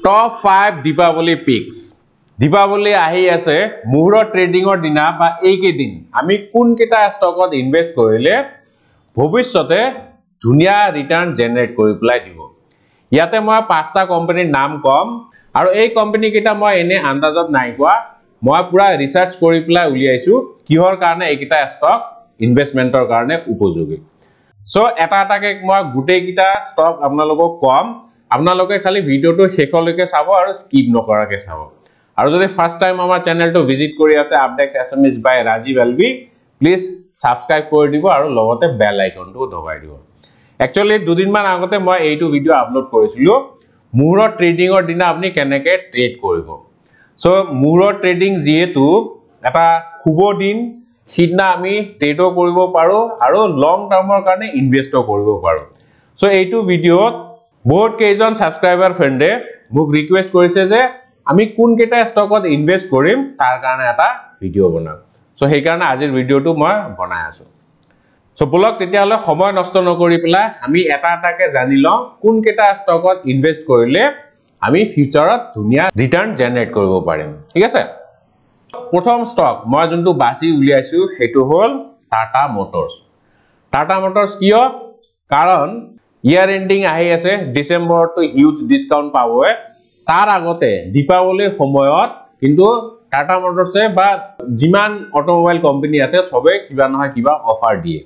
Top 5 Diwali picks. Diwali ahi ase muhura trading or dina ba ekedin ami kun keta stockot invest korile bhovishyote dhunia return generate kori pelai dibo. Yate moi 5ta company naam kom aru ei company keta moi ene andazat nai koa moi pura research kori pelai uliaisu kihor karone ekita stock investmentor karone upojogi. So eta ke moi gutei kita stock apnalogok kom apnaloke khali video to shekoleke sabo aru skip nokorake sabo. Aru jodi first time amar channel to visit kori ase updates Assamese by Rajiv please subscribe kori dibo aru logote bell icon to dobai dibo. Actually dudin man agote moi eitu video upload korisilu muhura trading or dina apni keneke trade koribo. So muhura trading jehetu eta hubo din sidna ami trade koribo paro aru long term or karone invest koribo paro. So eitu video বহুত কেজন subscriber ফ্রেন্ডে মোক request কৰিছে যে আমি কোন কেটা স্টকত invest কৰিম তাৰ কাৰণে এটা ভিডিও বনাম সো সেই কাৰণে আজিৰ ভিডিওটো মই বনাই আছো সো ব্লগ তেতিয়া হলে সময় নষ্ট নকৰি পেলাই আমি এটা এটাকে জানি লওঁ কোন কেটা স্টকত ইনভেস্ট কৰিলে আমি ফিউচাৰত ধুনিয়া ৰিটাৰ্ণ জেনাৰেট কৰিব পাৰিম ঠিক আছে প্ৰথম স্টক মই যোনটো বাছি উলিয়াইছো হেতু হল টাটা মোটৰছ কিয় কাৰণ year ending ahi ase December to huge discount paboe tar agote Deepawali samoyot kintu Tata Motors e ba jiman automobile company ase sobe kiba noha kiba offer die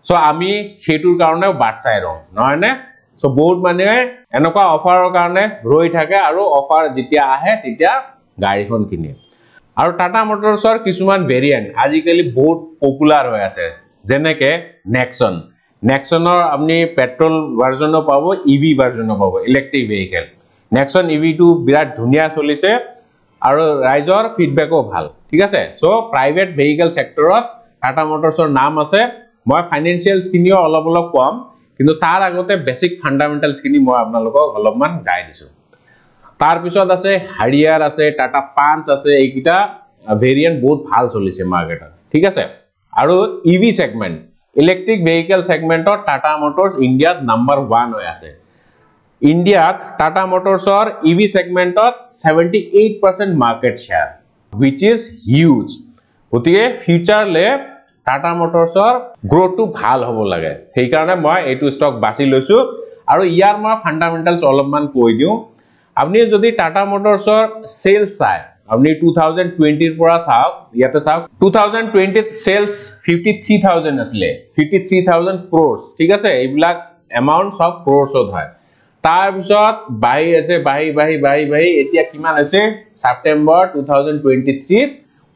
so ami hetur karone bat chai ro noy ne so বহুত মানে এনেকা অফাৰৰ কাৰণে ৰৈ থাকে আৰু offer যেতিয়া আহে তেতিয়া গাড়ীখন কিনে আৰু Tata Motors ৰ কিছুমান ভেৰিয়েন্ট আজিকালি বহুত পপুলাৰ হৈ আছে যেনেকে Nexon or apni petrol version of pabo EV version of pabo electric vehicle Nexon EV to birat dhunia cholise aru riser feedback o bhal thik ase so private vehicle sector ot Tata Motors or naam ase moi financial skinio olop kom kintu tar agote basic fundamentals kini moi apnalokok olopman gai disu tar pisot ase Harrier ase Tata Punch ase ekita variant bahut bhal cholise market thik ase aru EV segment Electric vehicle segment or Tata Motors India number 1 hoy ase India Tata Motors or EV segment or 78% market share which is huge otike future le Tata Motors or growth to bhal hobo lage sei karone moi etu stock basi loisu aru iyar moi fundamentals olopman koi diu apni jodi Tata Motors or sales sai apni 2020 pora saok yate saok 2020 sales 53000 asle 53000 crores ঠিক আছে এইবিলাক amounts of crores ত হয় তাৰ পিছত বাহি আছে বাহি এতিয়া কিমান আছে September 2023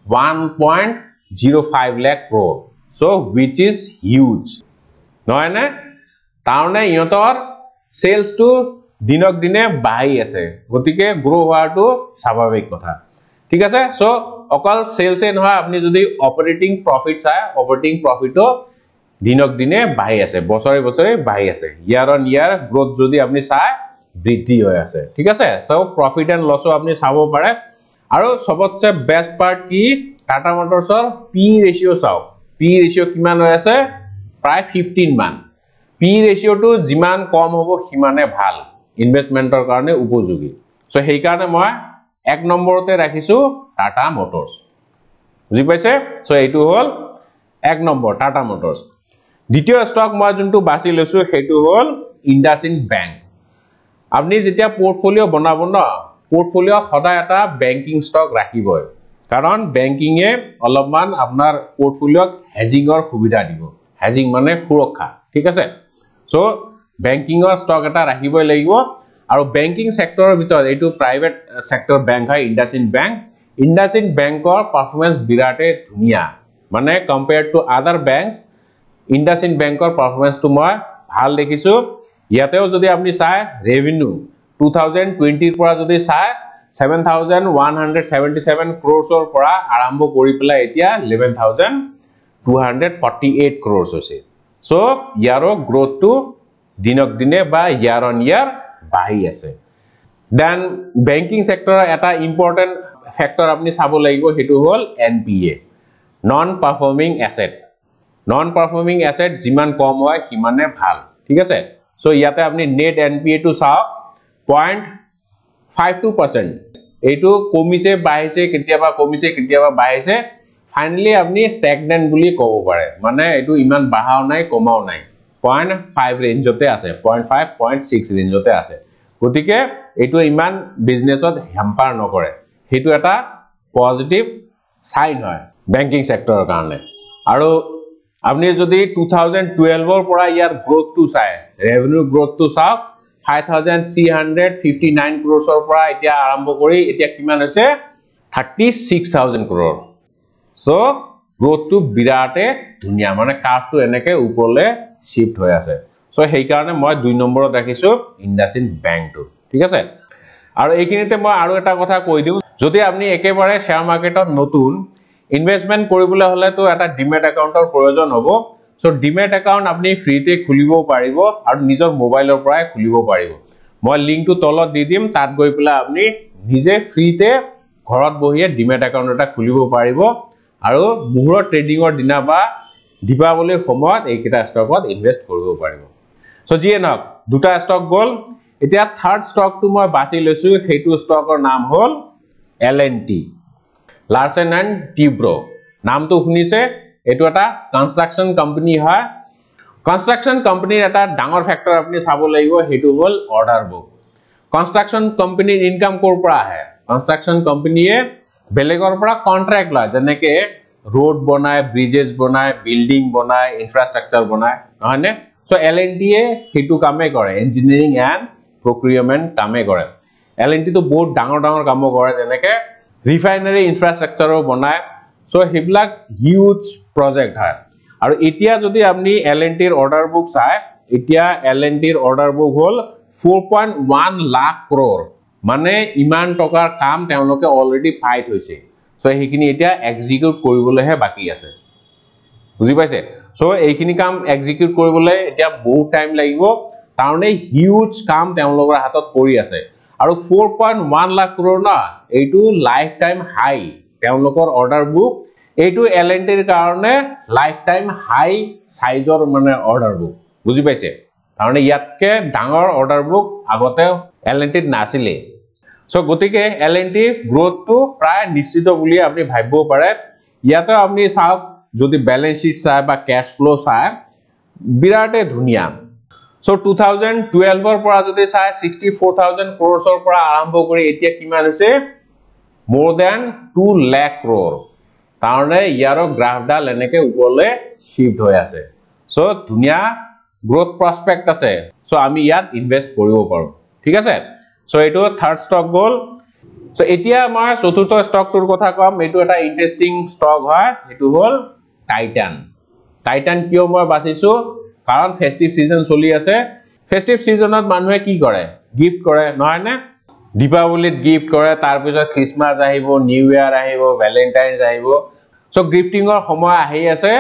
1.05 lakh crore so which is huge নহয় নে তাৰনে ইহঁতৰ sales to দিনক দিনে বাহি আছে গতিকে গ্ৰো হোৱাটো স্বাভাৱিক কথা ঠিক আছে সো অকল সেলস এ নহয় আপনি যদি অপারেটিং প্রফিট চাই অপারেটিং প্রফিটও দিনক দিনে বাহি আছে বছৰে বাহি আছে ইয়ার অন ইয়ার গ্রোথ যদি আপনি চাই বৃদ্ধি হৈ আছে ঠিক আছে সো প্রফিট এন্ড লসও আপনি চাবো পারে আৰু সবতছে বেস্ট পাৰ্ট কি টাটা মোটৰসৰ পি ৰেশিও চাও পি ৰেশিও কিমান হৈ আছে প্ৰায় 15 মান পি ৰেশিওটো জিমান কম হ'ব হিমানে ভাল ইনভেস্টমেন্টৰ কাৰণে উপযোগী সো সেই কাৰণে মই এক নম্বৰতে ৰাখিছো টাটা মোটৰছ বুজি পাইছে সো এইটো হল এক নম্বৰ টাটা মোটৰছ দ্বিতীয় স্টক মই যোনটো বাছি লৈছো হেতু হল ইন্ডাসইন্ড ব্যাংক আপনি যেতিয়া পোর্টফোলিও বনাব না পোর্টফোলিও সদায় এটা ব্যাংকিং স্টক ৰাখিবই কাৰণ ব্যাংকিং এ অলপমান আপোনাৰ পোৰ্টফোলিওক হেজিংৰ সুবিধা দিব হেজিং মানে সুৰক্ষা ঠিক আছে সো ব্যাংকিংৰ স্টক এটা ৰাখিবই লাগিব আৰু ব্যাংকিং সেক্টৰৰ ভিতৰত এটো প্ৰাইভেট সেক্টৰ ব্যাংক হয় ইন্ডাসইন্ড ব্যাংকৰ পাৰফৰম্যান্স বিৰাটে ধুনিয়া মানে কম্পেয়াৰ্ড টু আদাৰ ব্যাংকস ইন্ডাসইন্ড ব্যাংকৰ পাৰফৰম্যান্সটো মই ভাল দেখিছো ইয়াতেও যদি আপনি চাই ৰেভিনিউ 2020 ৰ পৰা যদি চাই 7177 crores or পৰা আৰম্ভ কৰি পেলাই এতিয়া 11248 crores হৈছে সো ইয়াৰো গ্ৰোথ টু দিনক দিনে বা ইয়াৰ অন ইয়াৰ বাহি আছে দেন ব্যাংকিং সেক্টৰৰ এটা ইম্পৰ্টেন্ট ফ্যাক্টৰ আপনি চাব লাগিব হেতু হল এনপিএ নন পারফর্মিং অ্যাসেট জিমান কম হয় হিমানে ভাল ঠিক আছে সো ইয়াতে আপনি নেট এনপিএ টু চাওক 5-2%. এইটো কমিছে বাঢ়িছে কেতিয়াবা কমিছে কেতিয়াবা বাঢ়িছে ফাইনালি আপনি স্ট্যাগনেন্ট বুলি ক'ব পাৰে মানে এইটো ইমান বাঢ়াও নাই কমাও নাই 0.5 ৰেঞ্জতে আছে 0.5 0.6 ৰেঞ্জতে আছে গতিকে এইটো ইমান বিজনেছত হেম্পাৰ নকৰে হেতু এটা পজিটিভ সাইন হয় ব্যাংকিং সেক্টৰৰ কাৰণে আৰু আপনি যদি 2012 ৰ পৰা ইয়াৰ গ্ৰোথটো চাই ৰেভিনিউ গ্ৰোথটো চাওক 5359 crores পৰা এতিয়া আৰম্ভ কৰি এতিয়া কিমান হৈছে 36000 crore so growth to বিৰাটে ধুনিয়া মানে কাৰ্ভটো এনেকে ওপৰলে শিফট হৈ আছে so সেই কাৰণে মই 2 নম্বৰত ৰাখিছো ইন্ডাসইন্ড বেংকটো ঠিক আছে আৰু এইখিনিতে মই আৰু এটা কথা কৈ দিও যদি আপনি একেবাৰে শেয়াৰ মাৰ্কেটত নতুন ইনভেষ্টমেন্ট কৰিবলৈ হলে তো এটা ডিমেট একাউন্টৰ প্ৰয়োজন হ'ব so ডিমেট একাউন্ট আপনি ফ্ৰীতে খুলিব পাৰিব আৰু নিজৰ মোবাইলৰ পৰাই খুলিব পাৰিব মই লিংকটো তলত দি দিম তাত গৈ পেলাই আপনি নিজে ফ্ৰীতে ঘৰত বহিয়ে ডিমেট একাউন্ট এটা খুলিব পাৰিব আৰু মুহূৰ্ত ট্ৰেডিংৰ দিনা বা দীপাৱলীৰ সময়ত এইকেইটা ষ্টকত ইনভেষ্ট কৰিব পাৰিব so যিয়ে নহক দুটা ষ্টক গল এতিয়া থাৰ্ড ষ্টকটো মই বাছি লৈছো সেইটো ষ্টকৰ নাম হ'ল L&T Larsen and Toubro নামটো শুনিছে এটো এটা কনস্ট্ৰাকচন কোম্পানী হয় কনস্ট্ৰাকচন কোম্পানীৰ এটা ডাঙৰ ফ্যাক্টৰ আপুনি চাব লাগিব হেতু হ'ল অৰ্ডাৰ বুক কনস্ট্ৰাকচন কোম্পানীৰ ইনকাম কৰ পৰা আহে কনস্ট্ৰাকচন কোম্পানীয়ে বেলেগৰ পৰা কন্ট্ৰাক্ট লয় যেনেকে रोड बनाए ब्रिजेस बनाए बिल्डिंग बनाए इंफ्रास्ट्रक्चर बनाए নহয়নে সো L&T এ হেতু কামে কৰে ইঞ্জিনিয়াৰিং এন্ড প্ৰক্ৰিয়ৰমেন্ট কামে কৰে L&T তো বহুত ডাঙৰ ডাঙৰ কাম কৰে যেনেকে ৰিফাইনাৰী ইনফ্ৰাস্ট্ৰাকচাৰও বনায় সো হেবিলাক হিউজ প্ৰজেক্ট হয় আৰু এতিয়া যদি আপনি L&T ৰ অৰ্ডাৰ বুক চাই এতিয়া L&T ৰ অৰ্ডাৰ বুক হ'ল 4.1 লাখ crore মানে ইমান টকাৰ কাম তেওঁলোকে অলৰেডি পাই থৈছে সো হেখিনি এতিয়া এক্সিকিউট কৰিবলৈহে বাকি আছে বুজি পাইছে সো এইখিনি কাম এক্সিকিউট কৰিবলৈ এতিয়া বহুত টাইম লাগিব কাৰণে হিউজ কাম তেওঁলোকৰ হাতত পৰি আছে আৰু 4.1 লাখ crore না এইটো লাইফ টাইম হাই তেওঁলোকৰ অৰ্ডাৰ বুক এইটো L&T ৰ কাৰণে লাইফ টাইম হাই সাইজৰ মানে অৰ্ডাৰ বুক বুজি পাইছে কাৰণে ইয়াতকে ডাঙৰ অৰ্ডাৰ বুক আগতে L&T ত নাছিলে সো গতিকে L&T গ্ৰোথ তো প্ৰায় নিশ্চিত বুলি আপনি ভাবিব পাৰে ইয়াতে আপনি চাওক যদি ব্যালেন্স শীট চাই বা ক্যাশ ফ্লো চাই বিৰাটে ধুনিয়া সো 2012 ৰ পৰা যদি চাই 64000 crores ৰ পৰা আৰম্ভ কৰি এতিয়া কিমান হৈছে more than 2 lakh crore তাৰনে ইয়াৰ গ্ৰাফডাল এনেকে ওপৰলে শিফট হৈ আছে সো ধুনিয়া গ্ৰোথ প্ৰসপেক্ট আছে সো আমি ইয়াত ইনভেস্ট কৰিব পাৰো ঠিক আছে সো এটো থাৰ্ড ষ্টক গল সো এতিয়া মই চতুৰ্থ ষ্টকটোৰ কথা কম এটো এটা ইন্টাৰেস্টিং ষ্টক হয় এটো হল টাইটান কিয় মই বাছিছো কাৰণ ফেস্টিভ সিজন চলি আছে ফেস্টিভ সিজনত মানুহে কি কৰে গিফট কৰে নহয় নে দীপাৱলীত গিফট কৰে তাৰ পিছত খ্ৰীষ্টমাস আহিব নিউ ইয়াৰ আহিব ভ্যালেন্টাইনস আহিব সো গিফটিংৰ সময় আহি আছে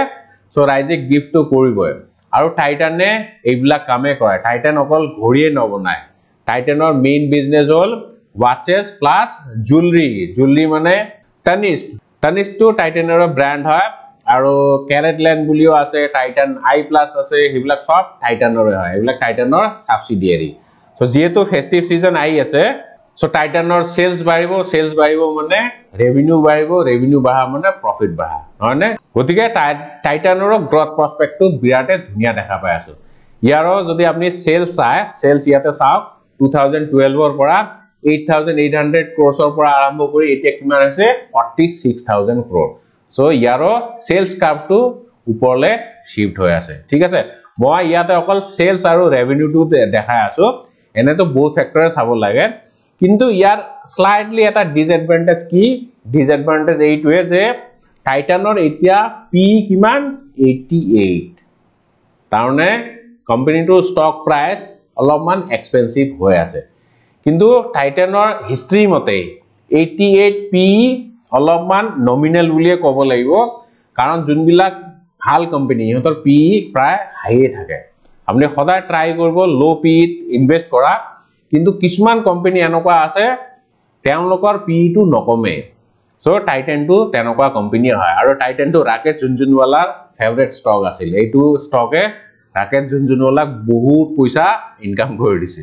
সো ৰাইজে গিফটটো কৰিবই আৰু টাইটানে এইবিলাক কামে কৰে টাইটান অকল ঘড়ীয়ে নবনায় টাইটানৰ মেইন বিজনেস হল ওয়াচেস প্লাস জুয়েলাৰি মানে তানিস্ক তো টাইটানৰ ব্ৰ্যান্ড হয় আৰু ক্যাৰেটল্যান্ড বুলিও আছে টাইটান আই প্লাস আছে হেবিলাক সব টাইটানৰে হয় হেবিলাক টাইটানৰ সাবসিডিয়াৰি সো যেহেতু ফেস্টিভ সিজন আই আছে সো টাইটানৰ সেলস বাঢ়িব মানে ৰেভিনিউ বাঢ়া মানে প্ৰফিট বাঢ়া হয়নে গতিকে টাইটানৰ গ্ৰোথ প্ৰসপেক্টটো বিৰাটে ধুনিয়া দেখা পাই আছো ইয়াৰো যদি আপনি সেলস ইয়াতে চাওক 2012 ৰ পৰা 8800 crores ৰ পৰা আৰম্ভ কৰি এতিয়া কিমান আছে 46000 crore সো ইয়াৰো সেলস কাৰ্ভটো ওপৰলে শিফট হৈ আছে ঠিক আছে মই ইয়াতে অকল সেলস আৰু ৰেভিনিউটো দেখাই আছো এনে তো বহুত ফ্যাক্টৰে চাব লাগে কিন্তু ইয়াৰ স্লাইটলি এটা ডিসএডভান্টেজ এইটোৱে যে টাইটানৰ এতিয়া পি কিমান 88 তাৰনে কোম্পানীটোৰ ষ্টক প্ৰাইস অলপমান এক্সপেন্সিভ হৈ আছে কিন্তু টাইটানৰ হিষ্ট্ৰি মতে 88 পি অলপমান নমিনেল বুলিয়ে ক'ব লাগিব কাৰণ যোনবিলাক ভাল কোম্পানী ইহঁতৰ পি প্ৰায় হাইয়ে থাকে আপনি সদায় ট্ৰাই কৰিব লো পি ইনভেস্ট কৰা কিন্তু কিছুমান কোম্পানী এনেকুৱা আছে তেওঁলোকৰ পি টু নকমে সো টাইটান টু তেনেকুৱা কোম্পানী হয় আৰু টাইটান টু ৰাকেশ ঝুনঝুনৱালাৰ ফেভাৰিট ষ্টক আছিল এইটো ষ্টকে ৰাকেশ ঝুনঝুনৱালাক বহুত পইচা ইনকাম কৰি দিছে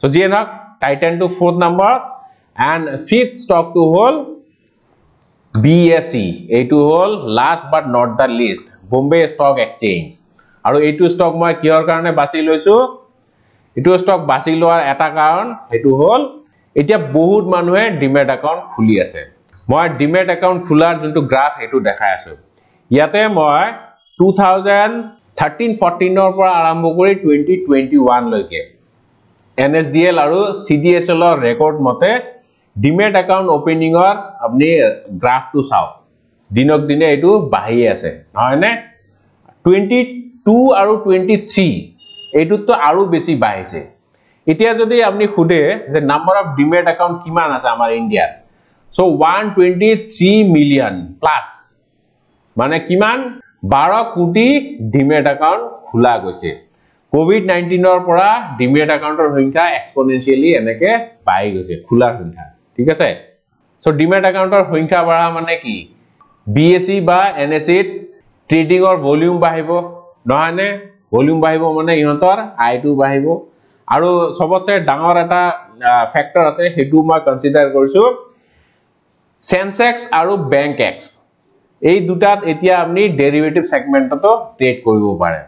সো যিয়ে নহওক Titan to 4th number, and 5th stock to hold BSE. A2 hold last but not the least Bombay Stock Exchange. আৰু এইটো stock মই কিহৰ কাৰণে বাছি লৈছো এইটো stock বাছি লোৱাৰ এটা কাৰণ এইটো হল এতিয়া বহুত মানুহে ডিমেট একাউন্ট খুলি আছে মই ডিমেট একাউন্ট খোলাৰ যোনটো গ্ৰাফ এটো দেখাই আছো ইয়াতে মই 2013-14 ৰ পৰা আৰম্ভ কৰি 2021 লৈকে NSDL আৰু CDSL ৰ ৰেকৰ্ড মতে ডিমেট একাউন্ট ওপেনিং ৰ আপনি গ্ৰাফ টু চাও দিনক দিনে এটো বাঢ়ি আছে হয়নে 22 আৰু 23 এটোতো আৰু বেছি বাঢ়িছে এতিয়া যদি আপনি খুদে যে নাম্বাৰ অফ ডিমেট একাউন্ট কিমান আছে আমাৰ ইন্ডিয়াত সো 123 মিলিয়ন প্লাস মানে কিমান 12 কোটি ডিমেট একাউন্ট খোলা গৈছে COVID-19 ৰ পৰা ডিমেট একাউন্টৰ সংখ্যা এক্সপোনেনশিয়ালি এনেকে বাঢ়ি গৈছে খোলাৰ সংখ্যা ঠিক আছে সো ডিমেট একাউন্টৰ সংখ্যা বঢ়া মানে কি BSE বা NSE ট্ৰেডিং অৰ ভলিউম বাঢ়িব নহয়নে ভলিউম বাঢ়িব মানে ইহঁতৰ আয়টো বাঢ়িব আৰু সবতছে ডাঙৰ এটা ফ্যাক্টৰ আছে হেতু মই কনসিডাৰ কৰিছো সেনসেক্স আৰু ব্যাংক এক্স এই দুটাত এতিয়া আপনি ডেৰিভেটিভ সেগমেন্টতো ট্ৰেড কৰিব পাৰে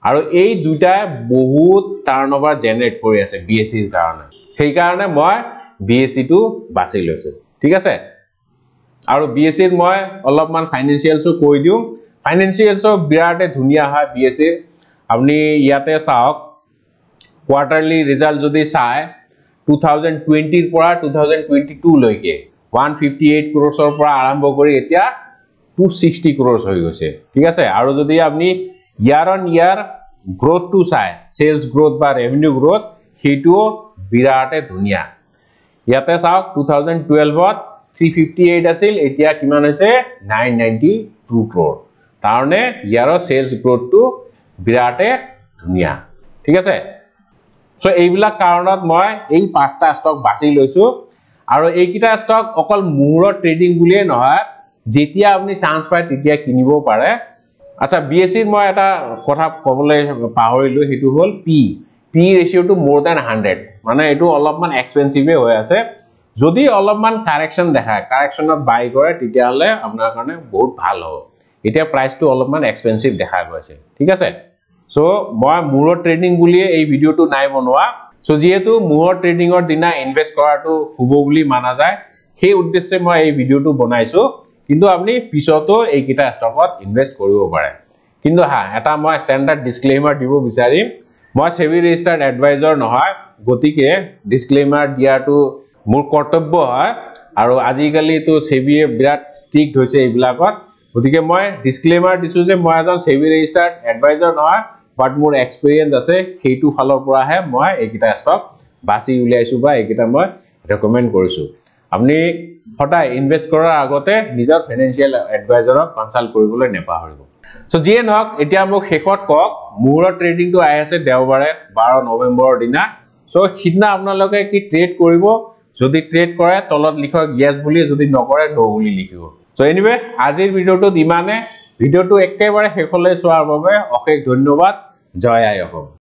আৰু এই দুটা বহুত টাৰ্নওভাৰ জেনাৰেট কৰি আছে BSE ৰ কাৰণে সেই কাৰণে মই BSE টো বাছি লৈছো ঠিক আছে আৰু BSE ৰ মই অলপমান ফাইনান্সিয়ালসো কৈ দিও ফাইনান্সিয়ালসো বিৰাটে ধুনিয়া হয় BSE আপনি ইয়াতে চাওক কোৱাৰ্টাৰলি ৰিজাল্ট যদি চাই 2020 ৰ পৰা 2022 লৈকে 158 crores পৰা আৰম্ভ কৰি এতিয়া 260 crores হৈ গৈছে ঠিক আছে আৰু যদি আপনি ইয়াৰ অন ইয়াৰ গ্ৰোথ টু চাই সেলস গ্ৰোথ বা ৰেভিনিউ গ্ৰোথ হেতু বিৰাটে ধুনিয়া ইয়াতে চাওক 2012 ত 358 আছিল এতিয়া কিমান হৈছে 992 crore তাৰনে ইয়াৰ সেলস গ্ৰোথ টু বিৰাটে ধুনিয়া ঠিক আছে সো এইবিলাক কাৰণত মই এই পাঁচটা স্টক বাছি লৈছো আৰু এইকিটা স্টক অকল মুহূৰ্ত ট্ৰেডিং বুলিয়ে নহয় যেতিয়া আপনি চান্স পায় তেতিয়া কিনিব পাৰে আচ্ছা BSE মই এটা কথা কবলৈ পাহৰিলো হেতু হল P ৰেশিও টু মোর দ্যান 100 মানে এটো অলপমান এক্সপেন্সিভে হৈ আছে যদি অলপমান কারেকশন দেখায় কারেকশনত বাই কৰে তেতিয়া হলে আপোনাৰ কাৰণে বহুত ভাল হ'ব এতিয়া প্ৰাইসটো অলপমান এক্সপেন্সিভ দেখা গৈছে ঠিক আছে সো মই মুহূৰ্ত ট্ৰেডিং বুলিয়ে এই ভিডিওটো নাই বনোৱা সো যেহেতু মুহূৰ্ত ট্ৰেডিংৰ দিনা ইনভেস্ট কৰাটো হ'ব বুলি মানা যায় সেই উদ্দেশ্যে মই এই ভিডিওটো বনাইছো কিন্তু আপনি পিছতো এইকিটা স্টকত ইনভেস্ট কৰিব পাৰে কিন্তু হা এটা মই স্ট্যান্ডাৰ্ড ডিসক্লেইমাৰ দিব বিচাৰিম মই সেবি ৰেজিস্টাৰ্ড এডভাইজৰ নহয় গতিকে ডিসক্লেইমাৰ দিয়াটো মোৰ কৰ্তব্য হয় আৰু আজিকালি তো সেবিয়ে বিৰাট ষ্ট্ৰিক্ট হৈছে এইবিলাকত গতিকে মই ডিসক্লেইমাৰ দিছো যে মই এজন সেবি ৰেজিস্টাৰ্ড এডভাইজৰ নহয় বাট মোৰ এক্সপেৰিয়েন্স আছে হেতু ফালৰ পৰা হে মই এইকিটা স্টক বাছি উলিয়াইছো বা এইকিটা মই ৰেকমেন্ড কৰিছো আপনি ফটা ইনভেস্ট কৰাৰ আগতে নিজৰ ফাইনান্সিয়াল এডভাইজৰক কনসাল্ট কৰিবলৈ নেপাহৰিব সো জিয়ে নহক এতিয়া মোক শেষত কক মুহূৰ্ত ট্ৰেডিংটো আই আছে দেওবাৰে 12 নৱেম্বৰৰ দিনা সো সিদিনা আপোনালোকে কি ট্ৰেড কৰিব যদি ট্ৰেড কৰে তলত লিখক ইয়েস বুলি যদি নকৰে নো বুলি লিখিব সো এনিৱে আজিৰ ভিডিওটো ইমানে ভিডিওটো একেবাৰে শেষলৈ চোৱাৰ বাবে অশেষ ধন্যবাদ জয় আই অসম